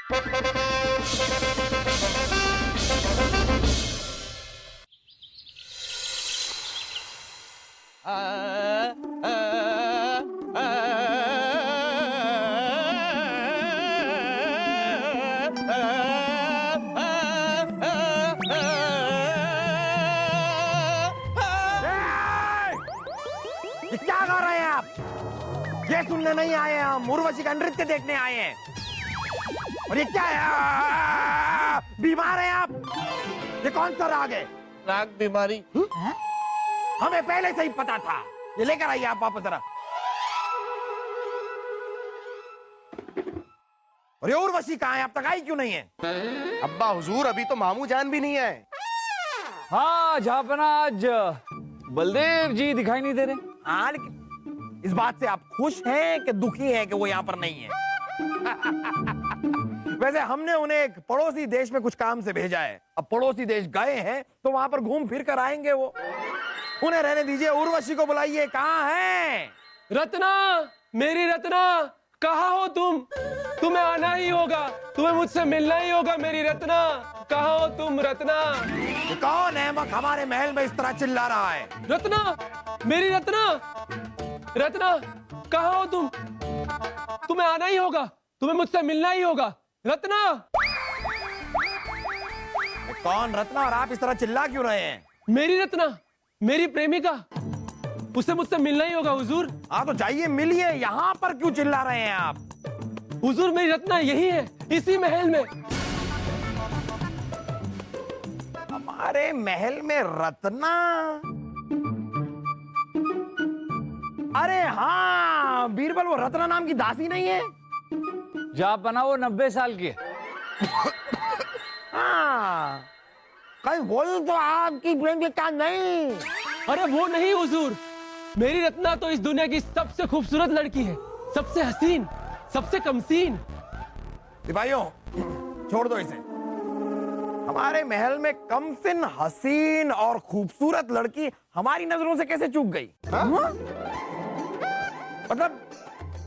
क्या कर रहे हैं आप? ये सुनने नहीं आए हैं हम, उर्वशी का नृत्य देखने आए हैं। और ये क्या है? बीमार हैं आप? ये कौन सा राग है? राग बीमारी। हमें पहले से ही पता था। ये लेकर आइए आप वापस जरा। और ये उर्वशी कहाँ है? अब तक आई क्यों नहीं है? अब्बा हुजूर, अभी तो मामू जान भी नहीं है। हाँ जहापना, आज बलदेव जी दिखाई नहीं दे रहे। हाँ, लेकिन इस बात से आप खुश हैं कि दुखी हैं कि वो यहाँ पर नहीं है? वैसे हमने उन्हें एक पड़ोसी देश में कुछ काम से भेजा है। अब पड़ोसी देश गए हैं तो वहां पर घूम फिर कर आएंगे वो। उन्हें रहने दीजिए। उर्वशी को बुलाइए। कहाँ है? रत्ना, मेरी रत्ना, कहाँ हो तुम? तुम्हें आना ही होगा, तुम्हें मुझसे मिलना ही होगा मेरी रत्ना। कहाँ हो तुम रत्ना? ये कौन है मक हमारे महल में इस तरह चिल्ला रहा है? रत्ना, मेरी रत्ना, रत्ना, कहाँ हो तुम? तुम्हें आना ही होगा, तुम्हें मुझसे मिलना ही होगा रत्ना। ये कौन रत्ना? और आप इस तरह चिल्ला क्यों रहे हैं? मेरी रत्ना, मेरी प्रेमिका, उससे मुझसे मिलना ही होगा हुजूर। हाँ तो जाइए मिलिए। यहाँ पर क्यों चिल्ला रहे हैं आप? हुजूर, मेरी रत्ना यही है, इसी महल में। हमारे महल में रत्ना? अरे हाँ बीरबल, वो रत्ना नाम की दासी नहीं है? जहापना वो 90 साल की है। हाँ, कहीं बोल तो आपकी प्रेमिका नहीं? अरे वो नहीं हुजूर, मेरी रत्ना तो इस दुनिया की सबसे खूबसूरत लड़की है, सबसे हसीन, सबसे कमसीन। सिपाहियों, छोड़ दो इसे। हमारे महल में कमसिन, हसीन और खूबसूरत लड़की हमारी नजरों से कैसे चूक गई? मतलब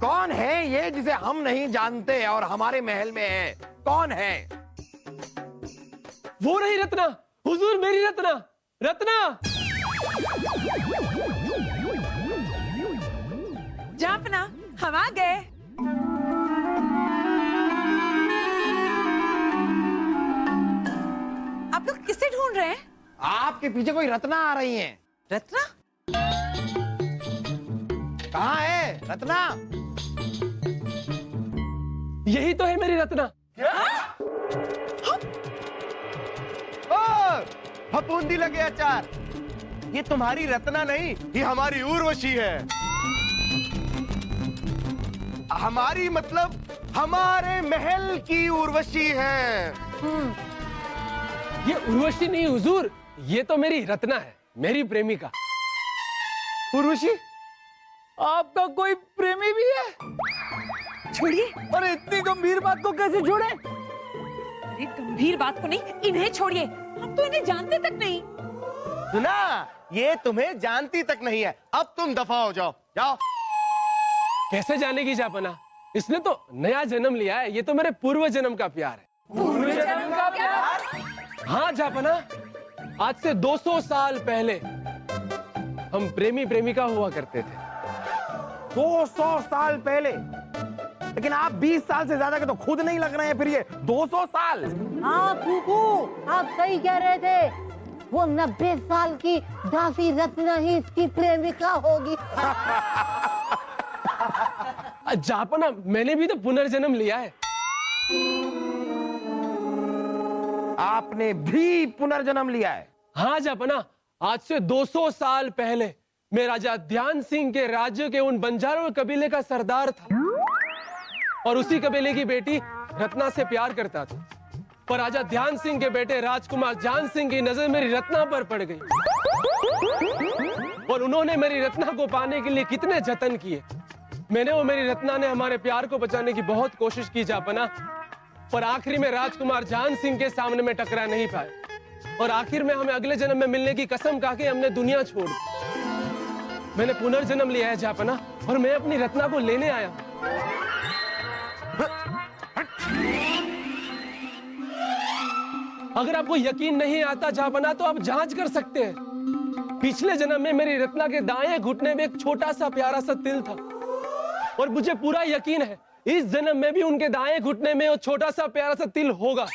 कौन है ये जिसे हम नहीं जानते और हमारे महल में है? कौन है? वो रही रत्ना, हुजूर, मेरी रत्ना, रत्ना। जहापना, हम आ गए। आप लोग किसे ढूंढ रहे हैं? आपके पीछे कोई रत्ना आ रही है। रत्ना? कहाँ है रत्ना? यही तो है मेरी रत्ना। फफूंदी लगे अचार। ये तुम्हारी रत्ना नहीं, ये हमारी उर्वशी है। हमारी मतलब हमारे महल की उर्वशी है। ये उर्वशी नहीं हुजूर, ये तो मेरी रत्ना है, मेरी प्रेमिका। उर्वशी, आपका कोई प्रेमी भी है? छोड़िए। अरे इतनी गंभीर बात को कैसे छोड़े? अरे गंभीर बात को नहीं, इन्हें छोड़िए। हम तो इन्हें जानते तक नहीं। सुना, ये तुम्हें जानती तक नहीं है। अब तुम दफा हो जाओ, जाओ। कैसे जानेगी जापना? इसने तो नया जन्म लिया है, ये तो मेरे पूर्व जन्म का प्यार है। पूर्व जन्म का प्यार? हाँ जापना, आज से 200 साल पहले हम प्रेमी प्रेमिका हुआ करते थे। 200 साल पहले? लेकिन आप 20 साल से ज्यादा के तो खुद नहीं लग रहे हैं, फिर ये 200 साल? हाँ फूफू, आप सही कह रहे थे। वो 90 साल की दासी रत्ना ही इसकी प्रेमिका होगी। जापना, मैंने भी तो पुनर्जन्म लिया है। आपने भी पुनर्जन्म लिया है? हाँ जापना, आज से 200 साल पहले मैं राजा ध्यान सिंह के राज्य के उन बंजारों कबीले का सरदार था और उसी कबीले की बेटी रत्ना से प्यार करता था। पर राजा ध्यान सिंह के बेटे राजकुमार जान सिंह की नजर मेरी रत्ना पर पड़ गई और उन्होंने मेरी रत्ना को पाने के लिए कितने जतन किए। मैंने और मेरी रत्ना ने हमारे प्यार को बचाने की बहुत कोशिश की जापना, पर आखिरी में राजकुमार जान सिंह के सामने में टकरा नहीं पाए और आखिर में हमें अगले जन्म में मिलने की कसम खा के हमने दुनिया छोड़ दी। मैंने पुनर्जन्म लिया है जापना और मैं अपनी रत्ना को लेने आया। अगर आपको यकीन नहीं आता जापना तो आप जांच कर सकते हैं। पिछले जन्म में मेरी रत्ना के दाएं घुटने में एक छोटा सा प्यारा सा तिल था, और मुझे पूरा यकीन है इस जन्म में भी उनके दाएं घुटने में वो छोटा सा प्यारा सा तिल होगा।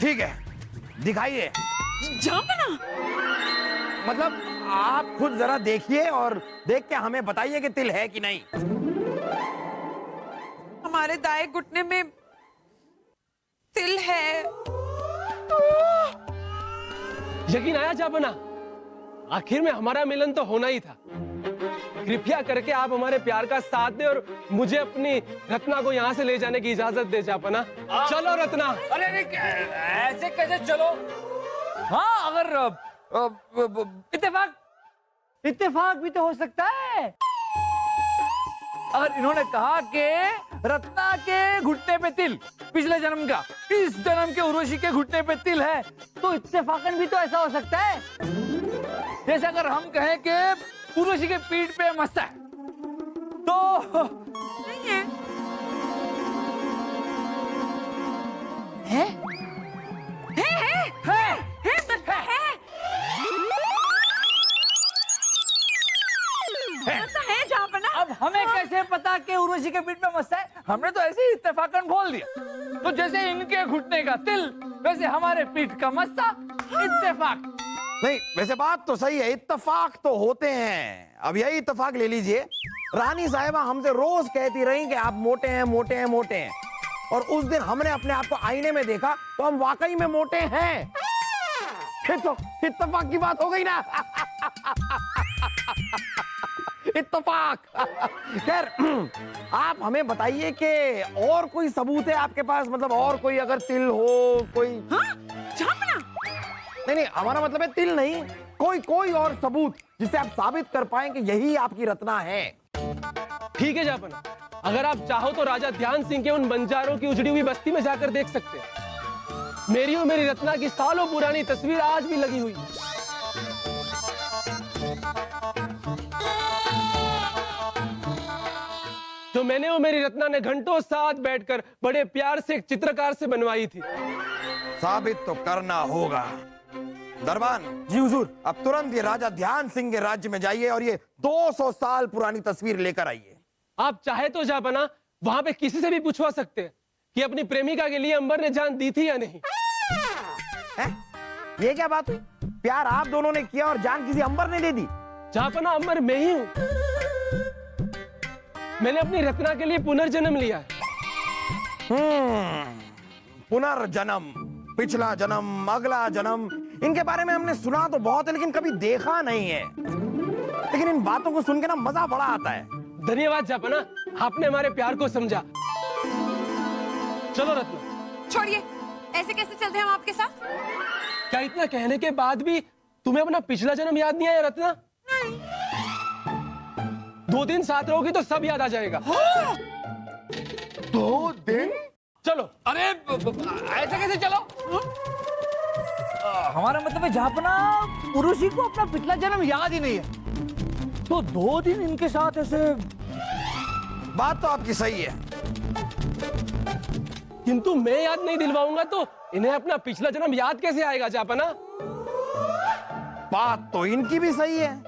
ठीक है, दिखाइए। जापना, मतलब आप खुद जरा देखिए और देख के हमें बताइए कि तिल है कि नहीं। हमारे दाएं घुटने में तिल है। यकीन आया जापना? आखिर में हमारा मिलन तो होना ही था। कृपया करके आप हमारे प्यार का साथ दें और मुझे अपनी रत्ना को यहाँ से ले जाने की इजाजत दे जापना। चलो रत्ना। अरे ऐसे कैसे चलो? हाँ, अगर इत्तेफाक भी तो हो सकता है। अगर इन्होंने कहा कि रत्ना के घुटने पे तिल पिछले जन्म का, इस जन्म के उर्वशी के घुटने पे तिल है, तो इत्तेफाकन भी तो ऐसा हो सकता है। जैसे अगर हम कहें कि उर्वशी के पीठ पे मस्ता है, तो नहीं है। है? ऐसा है जापना। अब हमें कैसे पता कि उर्वशी के पीठ पे मस्ता है? हमने तो ऐसे ही इत्तेफाकन बोल दिया। तो जैसे इनके घुटने का तिल, वैसे हमारे पीठ का मस्ता, इत्तेफाक। नहीं, वैसे बात तो सही है, इत्तेफाक तो होते हैं। अब यही इत्तेफाक ले लीजिए, रानी साहिबा हमसे रोज कहती रही कि आप मोटे हैं, मोटे हैं, मोटे हैं, और उस दिन हमने अपने आप को आईने में देखा तो हम वाकई में मोटे हैं। फिर तो इत्तेफाक की बात हो गई ना। इत्तेफाक। खैर, आप हमें बताइए कि और कोई सबूत है आपके पास? मतलब और कोई अगर तिल हो, कोई? हाँ? जापना, नहीं, हमारा मतलब है तिल नहीं, कोई और सबूत जिससे आप साबित कर पाएं कि यही आपकी रत्ना है। ठीक है जापना, अगर आप चाहो तो राजा ध्यान सिंह के उन बंजारों की उजड़ी हुई बस्ती में जाकर देख सकते हैं। मेरी और मेरी रत्ना की सालों पुरानी तस्वीर आज भी लगी हुई है। जो मैंने और मेरी रत्ना ने घंटों साथ बैठकर बड़े प्यार से एक चित्रकार से बनवाई थी। साबित तो करना होगा। दरबान जी हुजूर। अब तुरंत ये राजा ध्यान सिंह के राज्य में जाइए और ये 200 साल पुरानी तस्वीर लेकर आइए। आप चाहे तो जापना वहां पे किसी से भी पूछवा सकते हैं कि अपनी प्रेमिका के लिए अंबर ने जान दी थी या नहीं। है? ये क्या बात हुई? प्यार आप दोनों ने किया और जान किसी अंबर ने दे दी? जापना अंबर मैं ही हूं। मैंने अपनी रत्ना के लिए पुनर्जन्म लिया है। पुनर्जन्म, पिछला जन्म, अगला जन्म, इनके बारे में हमने सुना तो बहुत है लेकिन कभी देखा नहीं है। लेकिन इन बातों को सुन के ना मजा बड़ा आता है। धन्यवाद जापना, आपने हमारे प्यार को समझा। चलो रत्ना। छोड़िए, ऐसे कैसे चलते हैं हम आपके साथ? क्या इतना कहने के बाद भी तुम्हें अपना पिछला जन्म याद नहीं आया रत्ना? नहीं। 2 दिन साथ रहोगी तो सब याद आ जाएगा। 2 दिन? चलो। अरे ऐसे कैसे चलो? हमारा मतलब है जापना उर्वशी को अपना पिछला जन्म याद ही नहीं है, तो 2 दिन इनके साथ ऐसे। बात तो आपकी सही है, किंतु मैं याद नहीं दिलवाऊंगा तो इन्हें अपना पिछला जन्म याद कैसे आएगा जापना? बात तो इनकी भी सही है।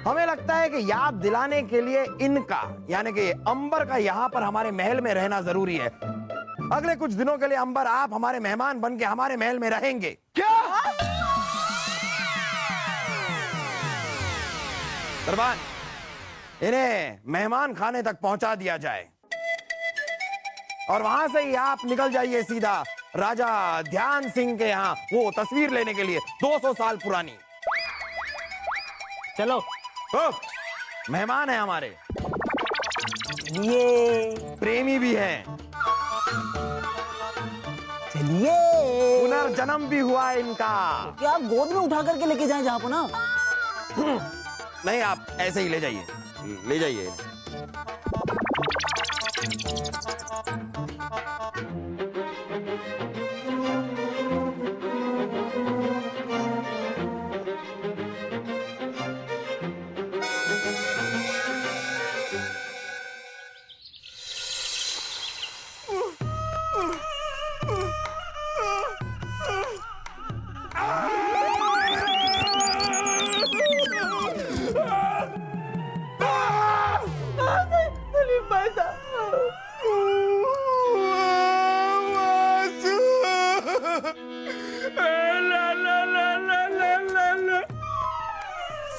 हमें लगता है कि याद दिलाने के लिए इनका यानी कि अंबर का यहाँ पर हमारे महल में रहना जरूरी है। अगले कुछ दिनों के लिए अंबर आप हमारे मेहमान बन के हमारे महल में रहेंगे। क्या? दरबान, इन्हें मेहमान खाने तक पहुंचा दिया जाए और वहां से ही आप निकल जाइए सीधा राजा ध्यान सिंह के यहाँ वो तस्वीर लेने के लिए 200 साल पुरानी। चलो। ओ, मेहमान है हमारे, ये प्रेमी भी हैं, चलिए। पुनर्जन्म भी हुआ है इनका। क्या आप गोद में उठा करके लेके जाएं जापना? नहीं, आप ऐसे ही ले जाइए, ले जाइए।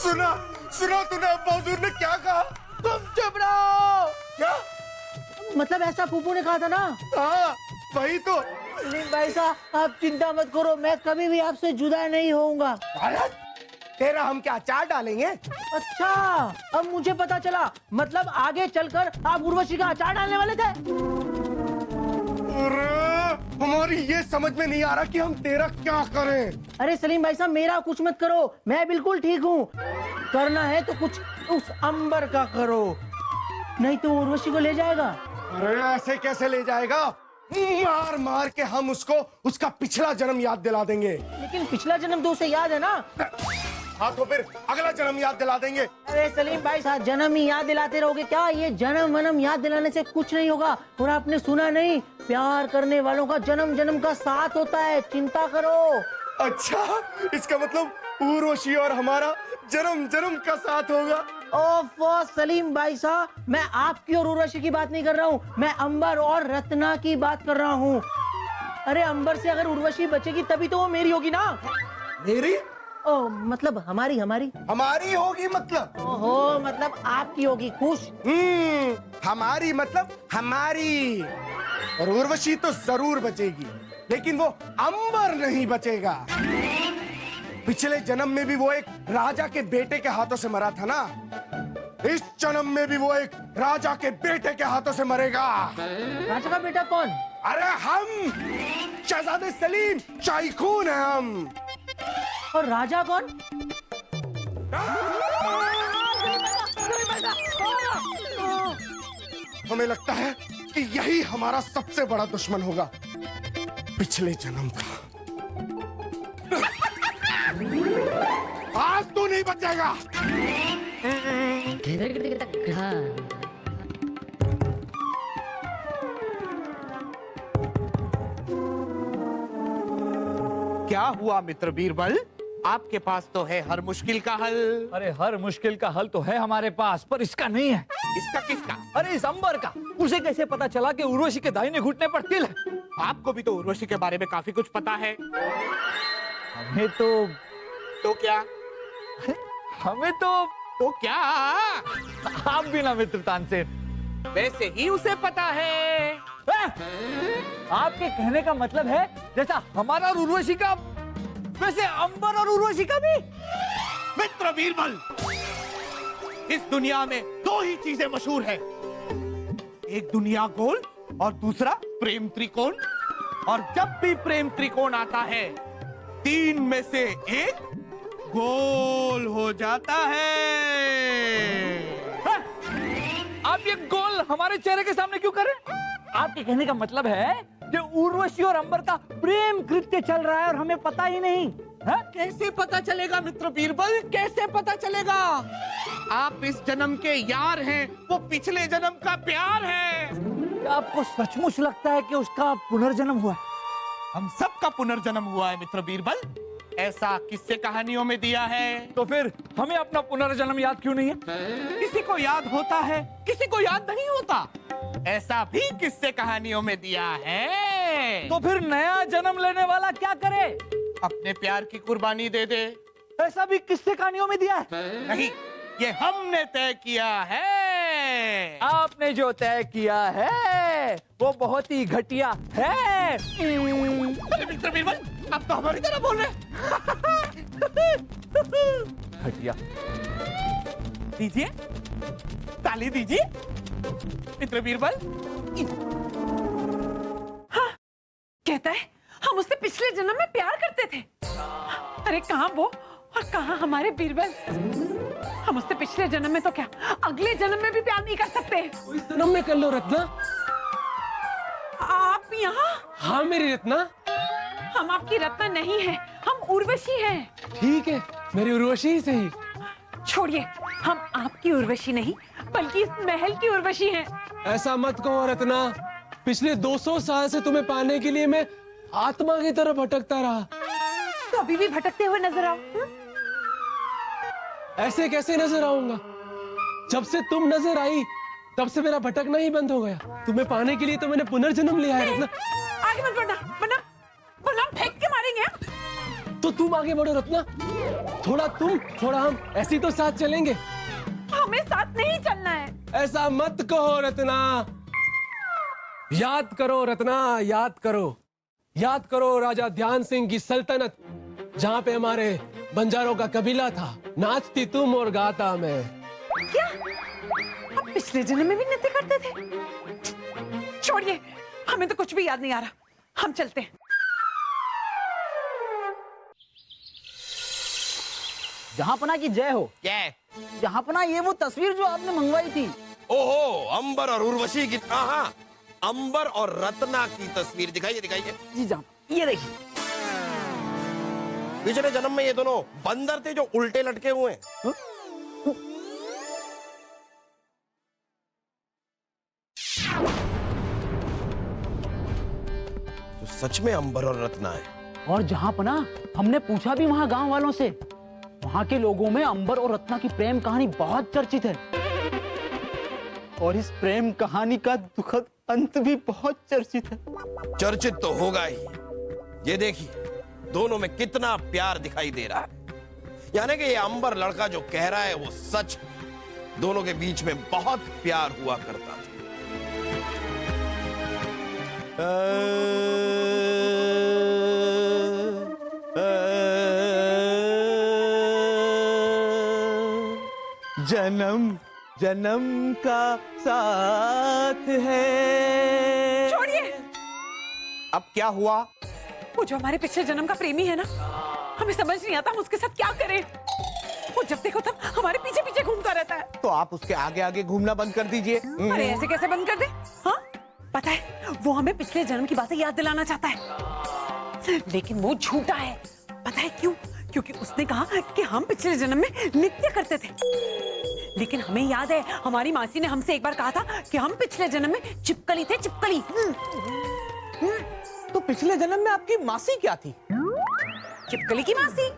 सुना सुना तूने अब्बा हुजूर ने क्या कहा? तुम चुप रहो। क्या? मतलब ऐसा फूफू ने कहा था ना। हाँ वही तो। सलीम भाई साहब आप चिंता मत करो, मैं कभी भी आपसे जुदा नहीं होऊंगा। तेरा हम क्या अचार डालेंगे? अच्छा अब मुझे पता चला, मतलब आगे चलकर आप उर्वशी का अचार डालने वाले थे। अरे हमारी ये समझ में नहीं आ रहा कि हम तेरा क्या करें। अरे सलीम भाई साहब मेरा कुछ मत करो, मैं बिल्कुल ठीक हूँ। करना है तो कुछ उस अंबर का करो, नहीं तो उर्वशी को ले जाएगा। अरे ऐसे कैसे ले जाएगा? मार मार के हम उसको उसका पिछला जन्म याद दिला देंगे। लेकिन पिछला जन्म तो उसे याद है ना। हाँ तो फिर अगला जन्म याद दिला देंगे। अरे सलीम भाई साहब जन्म ही याद दिलाते रहोगे क्या? ये जन्म वनम याद दिलाने से कुछ नहीं होगा। और आपने सुना नहीं, प्यार करने वालों का जन्म जन्म का साथ होता है, चिंता करो। अच्छा इसका मतलब उर्वशी और हमारा जन्म जन्म का साथ होगा। ओफो सलीम भाई साहब, मैं आपकी और उर्वशी की बात नहीं कर रहा हूँ, मैं अंबर और रत्ना की बात कर रहा हूँ। अरे अंबर से अगर उर्वशी बचेगी तभी तो वो मेरी होगी ना। मेरी? ओ मतलब हमारी हमारी हमारी होगी मतलब? ओहो मतलब आपकी होगी। खुश? हमारी मतलब हमारी। और उर्वशी तो जरूर बचेगी, लेकिन वो अंबर नहीं बचेगा। पिछले जन्म में भी वो एक राजा के बेटे के हाथों से मरा था ना, इस जन्म में भी वो एक राजा के बेटे के हाथों से मरेगा। राजा का बेटा कौन? अरे हम शहजादे सलीम शाही खून है हम। और राजा कौन? हमें लगता है कि यही हमारा सबसे बड़ा दुश्मन होगा, पिछले जन्म का। आज तू नहीं बचेगा। क्या हुआ मित्र बीरबल? आपके पास तो है हर मुश्किल का हल। अरे हर मुश्किल का हल तो है हमारे पास, पर इसका नहीं है। इसका किसका? अरे इस अंबर का। उसे कैसे पता चला कि उर्वशी के दाहिने घुटने पर तिल है? आपको भी तो उर्वशी के बारे में काफी कुछ पता है। हमें तो क्या? हमें तो क्या? आप भी ना मित्र तानसेन। वैसे ही उसे पता है। आपके कहने का मतलब है जैसा हमारा और उर्वशी का, वैसे अंबर और उर्वशी का भी? मित्र बीरबल, इस दुनिया में दो ही चीजें मशहूर है, एक दुनिया गोल और दूसरा प्रेम त्रिकोण। और जब भी प्रेम त्रिकोण आता है, तीन में से एक गोल हो जाता है। आप ये गोल हमारे चेहरे के सामने क्यों कर रहे हैं? आपके कहने का मतलब है कि उर्वशी और अंबर का प्रेम कृत्य चल रहा है और हमें पता ही नहीं है? कैसे पता चलेगा मित्र बीरबल, कैसे पता चलेगा? आप इस जन्म के यार हैं, वो पिछले जन्म का प्यार है। क्या आपको सचमुच लगता है कि उसका पुनर्जन्म हुआ? हम सबका पुनर्जन्म हुआ है मित्र बीरबल, ऐसा किस्से कहानियों में दिया है। तो फिर हमें अपना पुनर्जन्म याद क्यों नहीं है? किसी को याद होता है, किसी को याद नहीं होता, ऐसा भी किस्से कहानियों में दिया है। तो फिर नया जन्म लेने वाला क्या करे? अपने प्यार की कुर्बानी दे दे। ऐसा भी किस्से कहानियों में दिया है? नहीं, ये हमने तय किया है। आपने जो तय किया है वो बहुत ही घटिया है। अरे मित्र बीरबल, आप तो हमारी तरह बोल रहे हैं। घटिया। दीजिए, ताली दीजिए। मित्र बीरबल, कहता है हम उससे पिछले जन्म में प्यार करते थे। अरे कहाँ वो और कहाँ हमारे बीरबल। हम उससे पिछले जन्म में तो क्या, अगले जन्म में भी प्यार नहीं कर सकते। इस जन्म में कर लो रत्ना। आप यहाँ? हाँ मेरी रत्ना। हम आपकी रत्ना नहीं है, हम उर्वशी हैं। ठीक है, मेरी उर्वशी ही सही। छोड़िए, हम आपकी उर्वशी नहीं बल्कि इस महल की उर्वशी हैं। ऐसा मत कहो रत्ना, पिछले 200 साल से तुम्हें पाने के लिए मैं आत्मा की तरह भटकता रहा। तो अभी भी भटकते हुए नजर आओ। ऐसे कैसे नजर आऊंगा? जब से तुम नजर आई तब से मेरा भटकना ही बंद हो गया। तुम्हें पाने के लिए तो मैंने पुनर्जन्म लिया है रत्ना। आगे मत बढ़ना, वरना हम फेंक के मारेंगे। तो तुम आगे बढ़ो रत्ना, थोड़ा तुम थोड़ा हम, ऐसे ही तो साथ चलेंगे। हमें साथ नहीं चलना है। ऐसा मत कहो रत्ना, याद करो रत्ना, याद करो, याद करो राजा ध्यान सिंह की सल्तनत, जहाँ पे हमारे बंजारों का कबीला था। नाचती तुम और गाता मैं। क्या हम पिछले जन्म में भी नृत्य करते थे? छोड़िए, हमें तो कुछ भी याद नहीं आ रहा, हम चलते हैं। जहांपना की जय हो। क्या? जहांपना ये वो तस्वीर जो आपने मंगवाई थी। ओहो, अंबर और उर्वशी की। हाँ, अंबर और रत्ना की तस्वीर दिखाइए, दिखाइए। जी जहाँ, ये देखिए। पिछले जन्म में ये दोनों बंदर थे जो उल्टे लटके हुए हैं। तो सच में अंबर और रत्ना है। और जहांपना हमने पूछा भी वहाँ गांव वालों से, वहाँ के लोगों में अंबर और रत्ना की प्रेम कहानी बहुत चर्चित है। और इस प्रेम कहानी का दुखद अंत भी बहुत चर्चित है। चर्चित तो होगा ही। ये देखिए, दोनों में कितना प्यार दिखाई दे रहा है। यानी कि ये अंबर लड़का जो कह रहा है वो सच। दोनों के बीच में बहुत प्यार हुआ करता था। जन्म जन्म का साथ है। छोड़िए, अब क्या हुआ? वो जो हमारे पिछले जन्म का प्रेमी है ना, हमें समझ नहीं आता हम उसके साथ क्या करें। वो जब देखो तब हमारे पीछे पीछे घूमता रहता है। तो आप उसके आगे आगे घूमना बंद कर दीजिए। अरे ऐसे कैसे बंद कर दे? हाँ, पता है वो हमें पिछले जन्म की बातें याद दिलाना चाहता है, लेकिन वो झूठा है। पता है क्यों? क्योंकि उसने कहा कि हम पिछले जन्म में नृत्य करते थे, लेकिन हमें याद है हमारी मासी ने हमसे एक बार कहा था कि हम पिछले जन्म में चिपकली थे, चिपकली। तो पिछले जन्म में आपकी मासी क्या थी? चिपकली की मासी।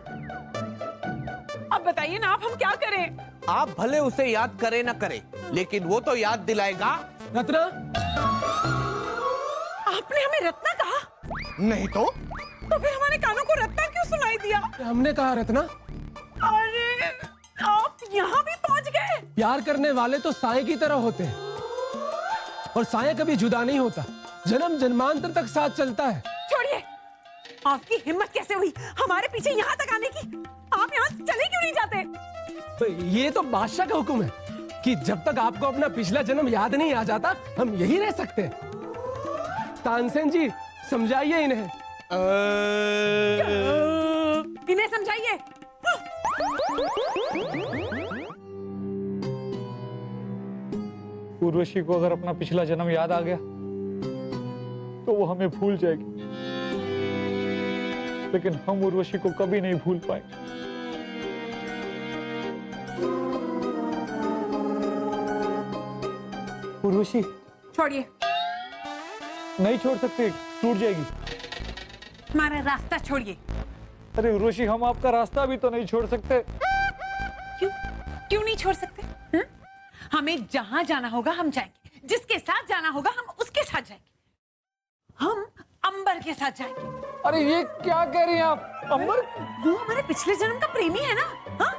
अब बताइए ना, आप हम क्या करें? आप भले उसे याद करें ना करें, लेकिन वो तो याद दिलाएगा। रत्ना, आपने हमें रत्ना कहा? नहीं तो फिर हमारे कानों को रत्ना क्यों सुनाई दिया? हमने कहा रत्ना। अरे आप यहाँ भी पहुँच गए। प्यार करने वाले तो साए की तरह होते हैं, और साया कभी जुदा नहीं होता, जन्म जन्मांतर तक साथ चलता है। छोड़िए, आपकी हिम्मत कैसे हुई हमारे पीछे यहाँ तक आने की? आप यहाँ चले क्यों नहीं जाते? तो ये तो बादशाह का हुक्म है कि जब तक आपको अपना पिछला जन्म याद नहीं आ जाता, हम यही रह सकते हैं। तानसेन जी, समझाइए इन्हें। इन्हें समझाइए। उर्वशी को अगर अपना पिछला जन्म याद आ गया तो वो हमें भूल जाएगी, लेकिन हम उर्वशी को कभी नहीं भूल पाएंगे। उर्वशी, छोड़िए, नहीं छोड़ सकते, टूट जाएगी। हमारा रास्ता छोड़िए। अरे उर्वशी, हम आपका रास्ता भी तो नहीं छोड़ सकते। क्यों? क्यों नहीं छोड़ सकते? हुँ? हमें जहां जाना होगा हम जाएंगे, जिसके साथ जाना होगा हम उसके साथ जाएंगे। हम अंबर के साथ जाएंगे। अरे ये क्या कह रही हैं आप? अंबर? वो हमारे पिछले जन्म का प्रेमी है ना। हाँ?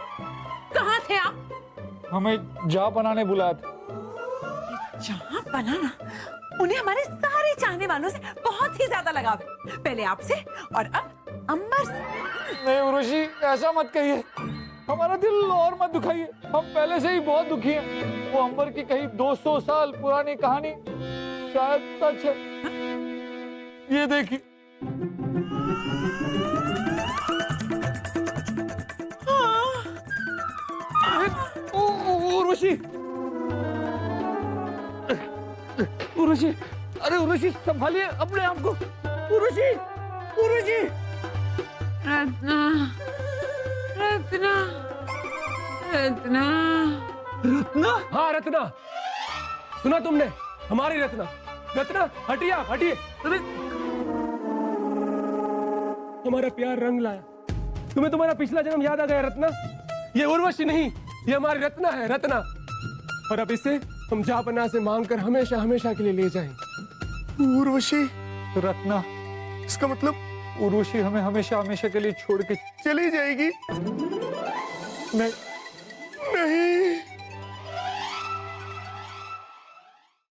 कहाँ थे आप? हमें जा बनाने बुलाया था। जहां बनाना, उन्हें हमारे सारे चाहने वालों से बहुत ही ज्यादा लगाव है। पहले आपसे और अब अंबर से। नहीं उर्वशी, ऐसा मत कहिए, हमारा दिल और मत दुखाइए। हम पहले से ही बहुत दुखी हैं। वो अंबर की कहीं 200 साल पुरानी कहानी शायद सच है। ये देखिए। उर्वशी, उर्वशी, अरे उर्वशी, संभालिए अपने आप को। उर्वशी, उर्वशी। रत्ना, रत्ना, रत्ना, रत्ना? हाँ रत्ना, सुना तुमने, हमारी रत्ना। रत्ना, हटिए आप, हटिए। अरे हमारा प्यार रंग लाया, तुम्हें तुम्हारा पिछला जन्म याद आ गया रत्ना। ये उर्वशी नहीं, ये हमारी रत्ना है, रत्ना। और अब इसे हम जापना से मांगकर हमेशा हमेशा के लिए ले जाएंगे। उर्वशी? रत्ना, इसका मतलब उर्वशी हमें हमेशा हमेशा के लिए छोड़ के चली जाएगी? नहीं नहीं